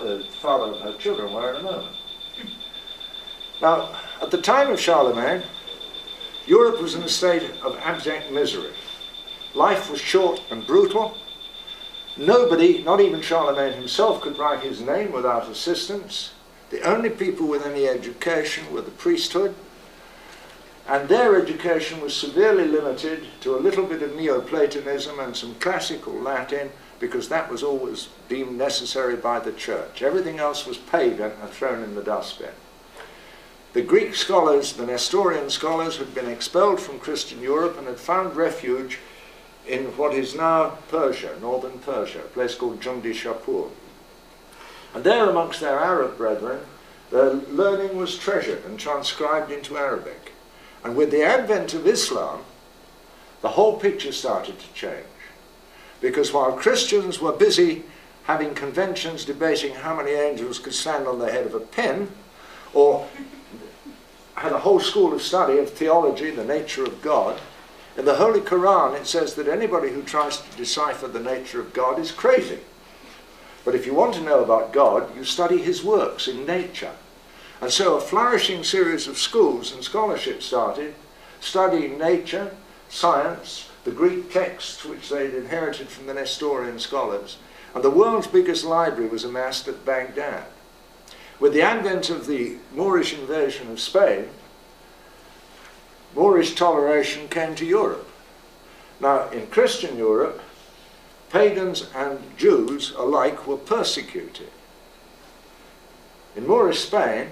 the father of her children were in a moment. Now, at the time of Charlemagne, Europe was in a state of abject misery. Life was short and brutal. Nobody, not even Charlemagne himself, could write his name without assistance. The only people with any education were the priesthood, and their education was severely limited to a little bit of Neoplatonism and some classical Latin, because that was always deemed necessary by the church. Everything else was pagan and thrown in the dustbin. The Greek scholars, the Nestorian scholars, had been expelled from Christian Europe and had found refuge in what is now Persia, northern Persia, a place called Jundi-Shapur. And there amongst their Arab brethren, their learning was treasured and transcribed into Arabic. And with the advent of Islam, the whole picture started to change. Because while Christians were busy having conventions debating how many angels could stand on the head of a pin, or had a whole school of study of theology, the nature of God, in the Holy Quran it says that anybody who tries to decipher the nature of God is crazy. But if you want to know about God, you study his works in nature. And so a flourishing series of schools and scholarship started, studying nature, science, the Greek texts which they'd inherited from the Nestorian scholars, and the world's biggest library was amassed at Baghdad. With the advent of the Moorish invasion of Spain, Moorish toleration came to Europe. Now, in Christian Europe, pagans and Jews alike were persecuted. In Moorish Spain,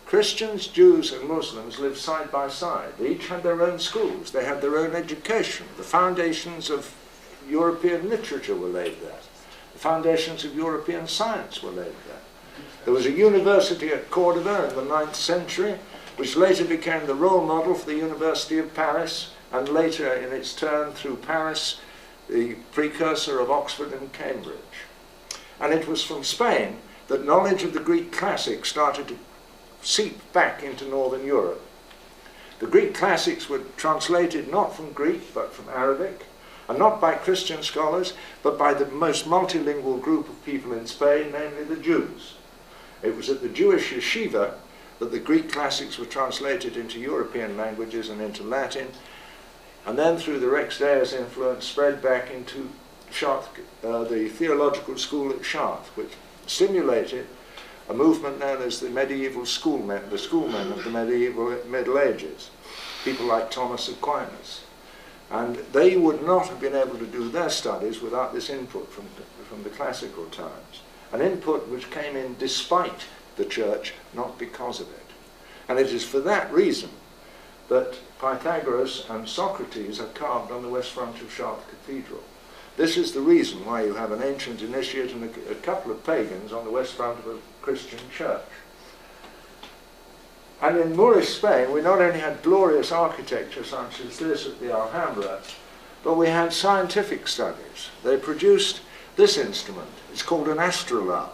Christians, Jews and Muslims lived side by side. They each had their own schools, they had their own education. The foundations of European literature were laid there. The foundations of European science were laid there. There was a university at Cordoba in the 9th century, which later became the role model for the University of Paris, and later in its turn through Paris, the precursor of Oxford and Cambridge. And it was from Spain that knowledge of the Greek classics started to seep back into Northern Europe. The Greek classics were translated not from Greek but from Arabic, and not by Christian scholars, but by the most multilingual group of people in Spain, namely the Jews. It was at the Jewish yeshiva that the Greek classics were translated into European languages and into Latin, and then through the Rex Deus influence spread back into Chartres, the theological school at Chartres, which stimulated a movement known as the medieval schoolmen, the schoolmen of the Middle Ages, people like Thomas Aquinas. And they would not have been able to do their studies without this input from the classical times, an input which came in despite the church, not because of it. And it is for that reason that Pythagoras and Socrates are carved on the west front of Chartres Cathedral. This is the reason why you have an ancient initiate and a couple of pagans on the west front of a Christian church. And in Moorish Spain, we not only had glorious architecture such as this at the Alhambra, but we had scientific studies. They produced this instrument. It's called an astrolabe.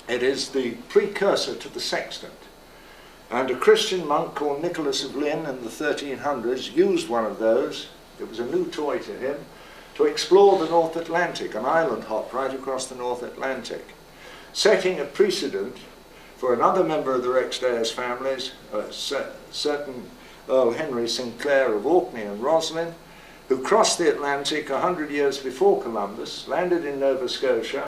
It is the precursor to the sextant. And a Christian monk called Nicholas of Lynn in the 1300s used one of those. It was a new toy to him, to explore the North Atlantic, an island hop right across the North Atlantic, setting a precedent for another member of the Rex Deus families, certain Earl Henry Sinclair of Orkney and Roslin, who crossed the Atlantic 100 years before Columbus, landed in Nova Scotia,